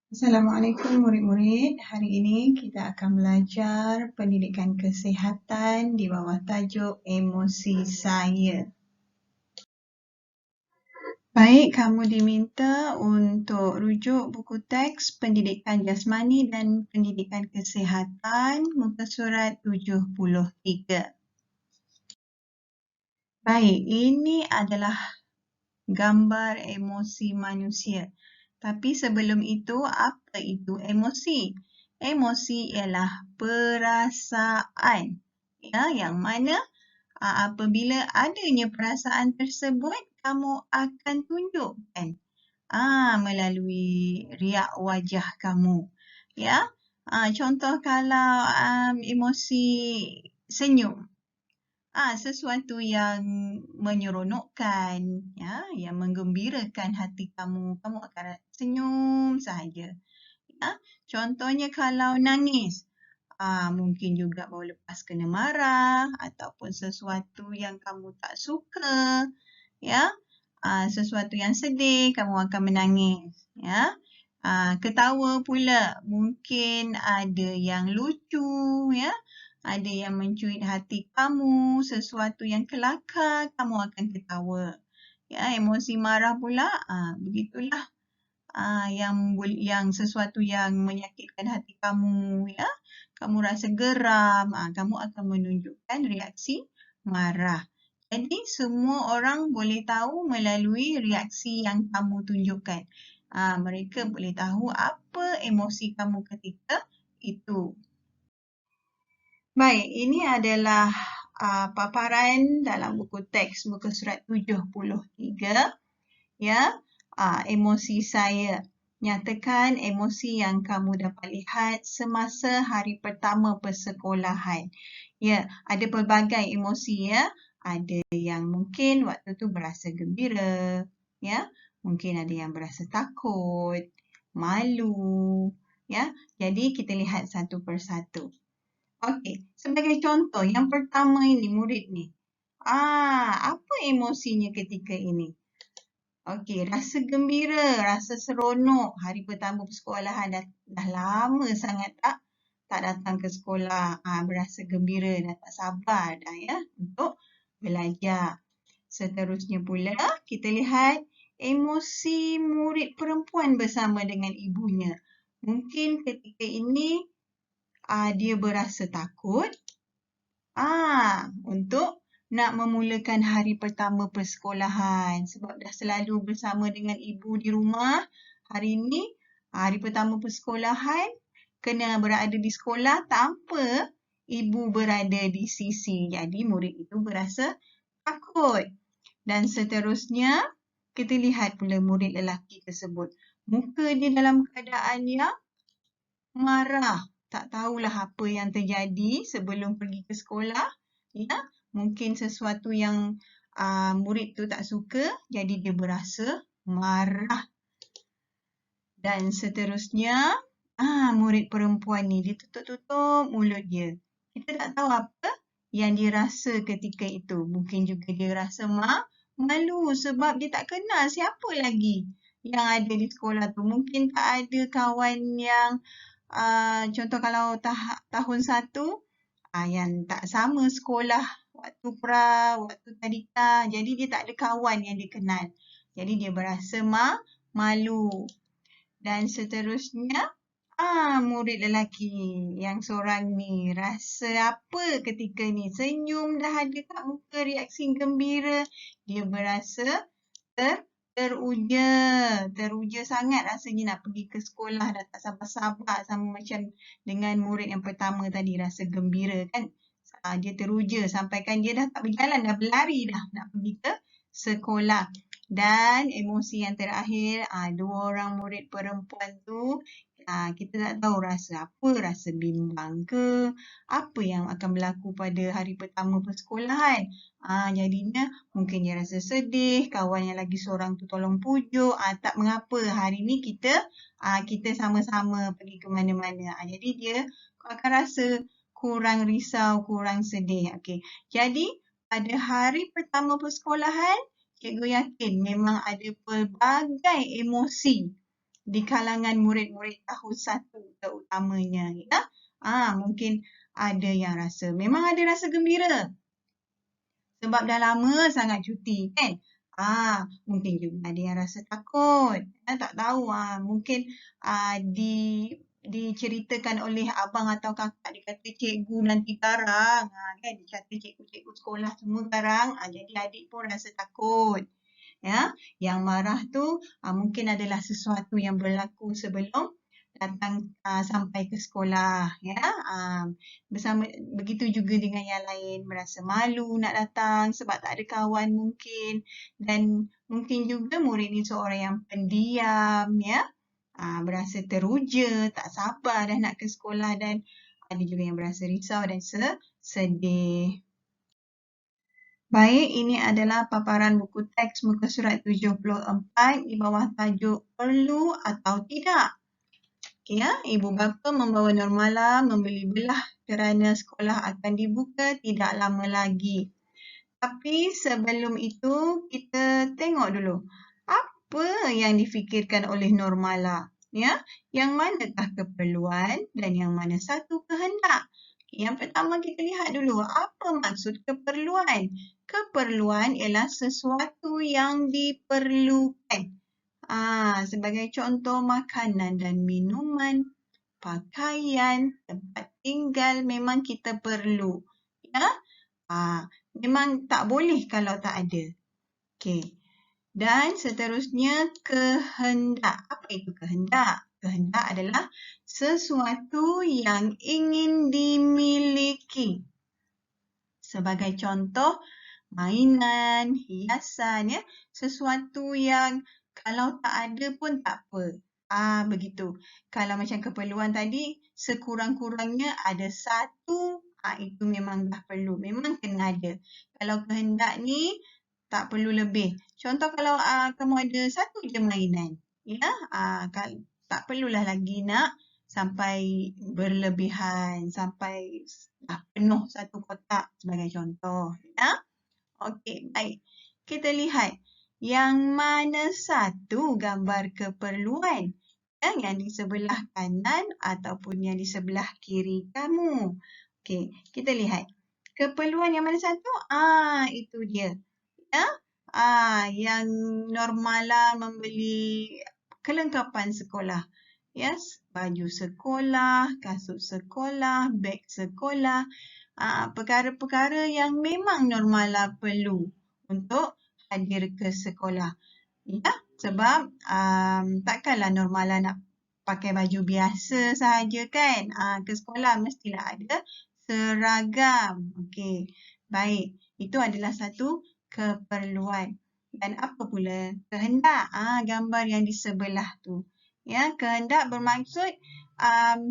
Assalamualaikum murid-murid. Hari ini kita akan belajar pendidikan kesihatan di bawah tajuk emosi saya. Baik, kamu diminta untuk rujuk buku teks pendidikan jasmani dan pendidikan kesihatan muka surat 73. Baik, ini adalah gambar emosi manusia. Tapi sebelum itu, apa itu emosi? Emosi ialah perasaan. Ya, yang mana apabila adanya perasaan tersebut, kamu akan tunjukkan melalui riak wajah kamu. Ya, contoh kalau emosi senyum. Sesuatu yang menyeronokkan, ya, yang menggembirakan hati kamu, kamu akan senyum sahaja. Ya. Contohnya kalau nangis, mungkin juga baru lepas kena marah ataupun sesuatu yang kamu tak suka, ya. Sesuatu yang sedih, kamu akan menangis, ya. Ketawa pula, mungkin ada yang lucu, ya. Ada yang mencuit hati kamu, sesuatu yang kelakar, kamu akan ketawa. Ya, emosi marah pula, begitulah. Yang sesuatu yang menyakitkan hati kamu, ya. Kamu rasa geram, kamu akan menunjukkan reaksi marah. Jadi semua orang boleh tahu melalui reaksi yang kamu tunjukkan. Mereka boleh tahu apa emosi kamu ketika itu. Baik, ini adalah paparan dalam buku teks muka surat 73. Ya, emosi saya. Nyatakan emosi yang kamu dapat lihat semasa hari pertama persekolahan. Ya, ada pelbagai emosi, ya. Ada yang mungkin waktu tu berasa gembira, ya. Mungkin ada yang berasa takut, malu, ya. Jadi kita lihat satu persatu. Okey, sebagai contoh, yang pertama ini murid ni. Apa emosinya ketika ini? Okey, rasa gembira, rasa seronok. Hari pertama persekolahan dah lama sangat tak datang ke sekolah. Berasa gembira, dah tak sabar dah, ya, untuk belajar. Seterusnya pula, kita lihat emosi murid perempuan bersama dengan ibunya. Mungkin ketika ini dia berasa takut untuk nak memulakan hari pertama persekolahan sebab dah selalu bersama dengan ibu di rumah. Hari ini hari pertama persekolahan kena berada di sekolah tanpa ibu berada di sisi. Jadi murid itu berasa takut. Dan seterusnya kita lihat pula murid lelaki tersebut. Muka dia dalam keadaan yang marah. Tak tahulah apa yang terjadi sebelum pergi ke sekolah. Ya, mungkin sesuatu yang murid tu tak suka, jadi dia berasa marah. Dan seterusnya, murid perempuan ni dia tutup-tutup mulut dia. Kita tak tahu apa yang dia rasa ketika itu. Mungkin juga dia rasa malu sebab dia tak kenal siapa lagi yang ada di sekolah tu. Mungkin tak ada kawan yang contoh kalau tahun 1 yang tak sama sekolah waktu waktu tadika. Jadi dia tak ada kawan yang dia kenal. Jadi dia berasa malu. Dan seterusnya, murid lelaki yang seorang ni rasa apa ketika ni? Senyum dah ada kat muka, reaksi gembira. Dia berasa teruja. Teruja sangat rasanya nak pergi ke sekolah. Dah tak sabar-sabar sama macam dengan murid yang pertama tadi rasa gembira kan. Dia teruja sampaikan dia dah tak berjalan, dah berlari dah nak pergi ke sekolah. Dan emosi yang terakhir, dua orang murid perempuan tu, kita tak tahu rasa apa, rasa bimbang ke, apa yang akan berlaku pada hari pertama persekolahan. Jadinya mungkin dia rasa sedih, kawan yang lagi seorang tu tolong pujuk, tak mengapa hari ni kita sama-sama pergi ke mana-mana. Jadi dia akan rasa kurang risau, kurang sedih. Okey. Jadi pada hari pertama persekolahan, cikgu yakin memang ada pelbagai emosi di kalangan murid-murid tahun 1 terutamanya. Ya? Mungkin ada yang memang ada rasa gembira. Sebab dah lama sangat cuti kan. Mungkin juga ada yang rasa takut. Tak tahu. Mungkin diceritakan oleh abang atau kakak, dia kata cikgu nanti garang. Kan? Dia kata cikgu-cikgu sekolah semua garang. Jadi adik pun rasa takut. Ya, yang marah tu mungkin adalah sesuatu yang berlaku sebelum datang sampai ke sekolah, ya. Bersama begitu juga dengan yang lain, merasa malu nak datang sebab tak ada kawan mungkin, dan mungkin juga murid ni seorang yang pendiam, ya. Berasa teruja, tak sabar dah nak ke sekolah, dan ada juga yang berasa risau dan sedih. Baik, ini adalah paparan buku teks muka surat 74 di bawah tajuk Perlu atau Tidak. Okay, Ibu bapa membawa Normala membeli belah kerana sekolah akan dibuka tidak lama lagi. Tapi sebelum itu, kita tengok dulu apa yang difikirkan oleh Normala. Ya, yang manakah keperluan dan yang mana satu kehendak. Yang pertama kita lihat dulu, apa maksud keperluan? Keperluan ialah sesuatu yang diperlukan. Sebagai contoh, makanan dan minuman, pakaian, tempat tinggal memang kita perlu. Ya? Memang tak boleh kalau tak ada. Okey. Dan seterusnya, kehendak. Apa itu kehendak? Kehendak adalah sesuatu yang ingin dimiliki. Sebagai contoh, mainan, hiasan, ya, sesuatu yang kalau tak ada pun tak apa. Begitu. Kalau macam keperluan tadi, sekurang-kurangnya ada satu, itu memang dah perlu. Memang kena ada. Kalau kehendak ni, tak perlu lebih. Contoh kalau kamu ada satu je mainan, ya, tak perlulah lagi nak sampai berlebihan, sampai dah penuh satu kotak sebagai contoh. Ya? Okey, baik. Kita lihat yang mana satu gambar keperluan. Yang di sebelah kanan ataupun yang di sebelah kiri kamu. Okey, kita lihat. Keperluan yang mana satu? Itu dia. Ya? Yang Normala membeli kelengkapan sekolah. Yes, baju sekolah, kasut sekolah, beg sekolah. Perkara-perkara yang memang Normala perlu untuk hadir ke sekolah. Ya, sebab takkanlah Normala nak pakai baju biasa sahaja kan. Ke sekolah mestilah ada seragam. Okey, baik. Itu adalah satu keperluan. Dan apa pula kehendak? Gambar yang di sebelah tu. Ya, kehendak bermaksud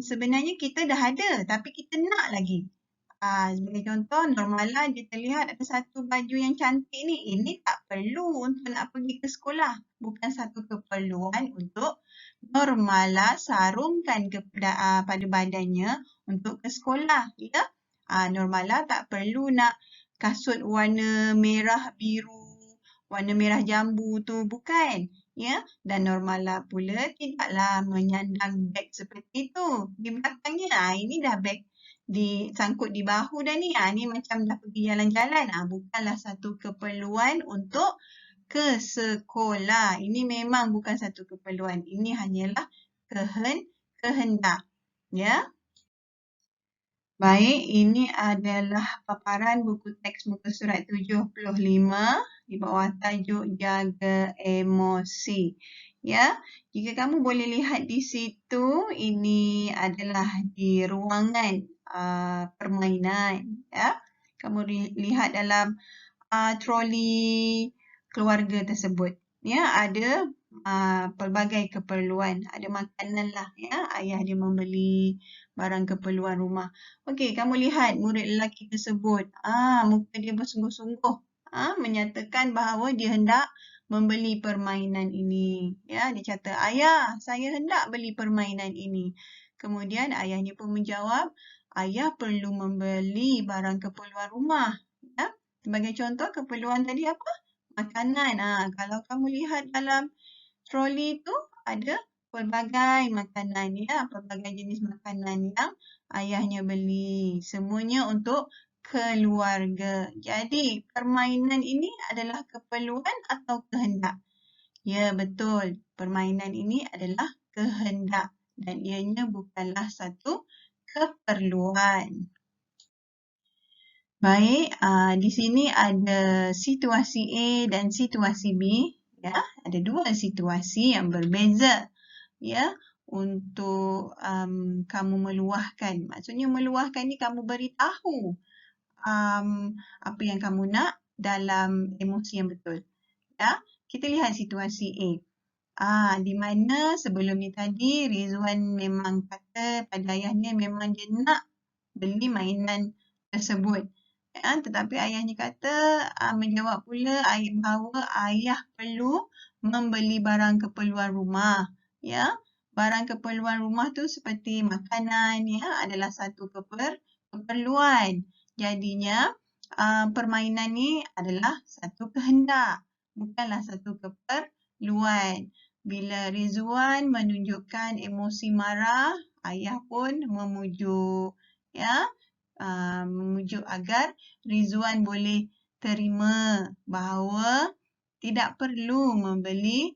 sebenarnya kita dah ada tapi kita nak lagi. Sebagai contoh, Normala dia terlihat ada satu baju yang cantik ni. Ini tak perlu untuk nak pergi ke sekolah. Bukan satu keperluan untuk Normala sarungkan pada badannya untuk ke sekolah. Ya? Normala tak perlu nak kasut warna merah biru, warna merah jambu tu, bukan. Ya? Dan Normala pula tidaklah menyandang beg seperti itu. Di belakangnya, ini dah beg disangkut di bahu dah ni. Ni macam dah pergi jalan-jalan. Bukanlah satu keperluan untuk ke sekolah. Ini memang bukan satu keperluan. Ini hanyalah kehendak. Ya. Baik, ini adalah paparan buku teks muka surat 75 di bawah tajuk Jaga Emosi. Ya, jika kamu boleh lihat di situ, ini adalah di ruangan permainan. Ya, kamu lihat dalam troli keluarga tersebut. Ya, ada pelbagai keperluan. Ada makanan lah. Ya, ayah dia membeli barang keperluan rumah. Okey, kamu lihat murid lelaki tersebut. Muka dia bersungguh-sungguh. Menyatakan bahawa dia hendak membeli permainan ini. Ya, dia kata, ayah, saya hendak beli permainan ini. Kemudian ayahnya pun menjawab, ayah perlu membeli barang keperluan rumah. Ya, sebagai contoh, keperluan tadi apa? Makanan. Kalau kamu lihat dalam troli tu ada pelbagai makanan ya, pelbagai jenis makanan yang ayahnya beli. Semuanya untuk keluarga. Jadi, permainan ini adalah keperluan atau kehendak? Ya, betul. Permainan ini adalah kehendak dan ianya bukanlah satu keperluan. Baik, di sini ada situasi A dan situasi B. Ya, ada dua situasi yang berbeza. Ya, untuk kamu meluahkan. Maksudnya meluahkan ni kamu beritahu apa yang kamu nak dalam emosi yang betul. Ya, kita lihat situasi A. Di mana sebelum ni tadi Rizwan memang kata pada ayahnya memang dia nak beli mainan tersebut. Tetapi ayahnya kata menjawab pula bahawa ayah perlu membeli barang keperluan rumah. Ya, barang keperluan rumah tu seperti makanan ya adalah satu keperluan. Jadinya permainan ni adalah satu kehendak, bukanlah satu keperluan. Bila Rizwan menunjukkan emosi marah, ayah pun memujuk ya. Memujuk agar Rizwan boleh terima bahawa tidak perlu membeli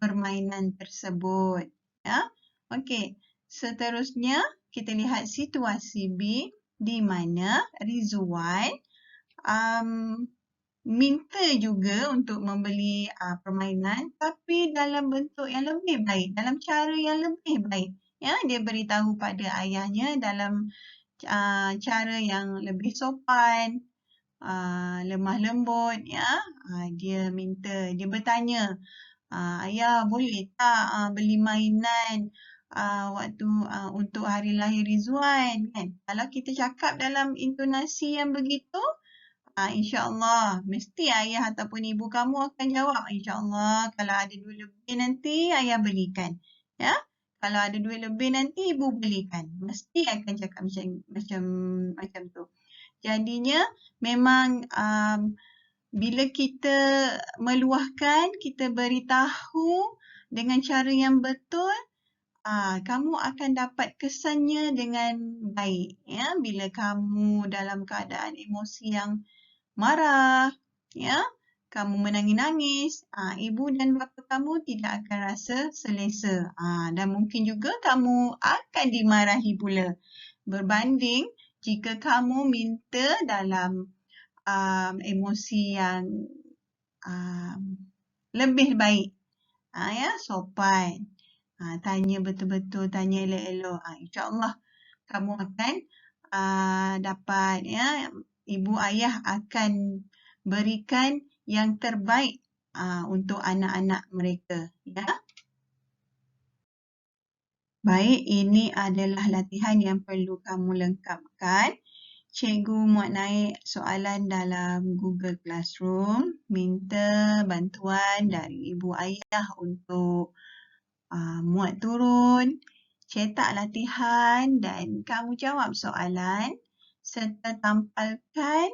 permainan tersebut. Ya, okey. Seterusnya kita lihat situasi B di mana Rizwan minta juga untuk membeli permainan tapi dalam bentuk yang lebih baik, dalam cara yang lebih baik. Ya, dia beritahu pada ayahnya dalam cara yang lebih sopan, lemah lembut ya. Dia bertanya, ayah boleh tak beli mainan waktu untuk hari lahir Rizwan kan? Kalau kita cakap dalam intonasi yang begitu, insya-Allah mesti ayah ataupun ibu kamu akan jawab, insya-Allah kalau ada duit lebih nanti ayah belikan. Ya. Kalau ada duit lebih nanti ibu belikan. Mesti akan cakap macam tu. Jadinya memang bila kita meluahkan, kita beritahu dengan cara yang betul, kamu akan dapat kesannya dengan baik. Ya, bila kamu dalam keadaan emosi yang marah, ya, kamu menangis-nangis, ibu dan bapa kamu tidak akan rasa selesa. Dan mungkin juga kamu akan dimarahi pula. Berbanding jika kamu minta dalam emosi yang lebih baik. Ya, sopan. Tanya betul-betul, tanya elok-elok. InsyaAllah kamu akan dapat, ya, ibu ayah akan berikan yang terbaik untuk anak-anak mereka. Ya. Baik, ini adalah latihan yang perlu kamu lengkapkan. Cikgu muat naik soalan dalam Google Classroom. Minta bantuan dari ibu ayah untuk muat turun, cetak latihan dan kamu jawab soalan serta tampalkan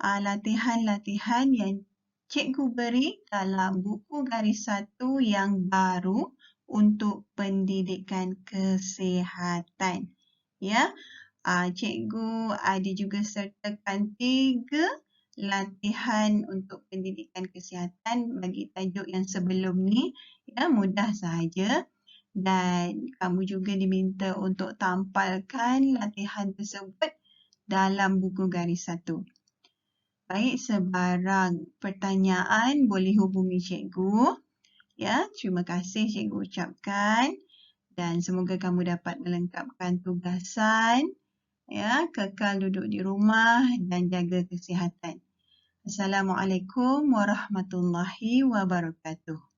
latihan-latihan yang cikgu beri dalam buku garis 1 yang baru untuk pendidikan kesihatan. Ya, cikgu ada juga sertakan 3 latihan untuk pendidikan kesihatan bagi tajuk yang sebelum ni. Ya, mudah sahaja. Dan kamu juga diminta untuk tampalkan latihan tersebut dalam buku garis 1. Baik, sebarang pertanyaan boleh hubungi cikgu. Ya, terima kasih cikgu ucapkan. Dan semoga kamu dapat melengkapkan tugasan. Ya, kekal duduk di rumah dan jaga kesihatan. Assalamualaikum warahmatullahi wabarakatuh.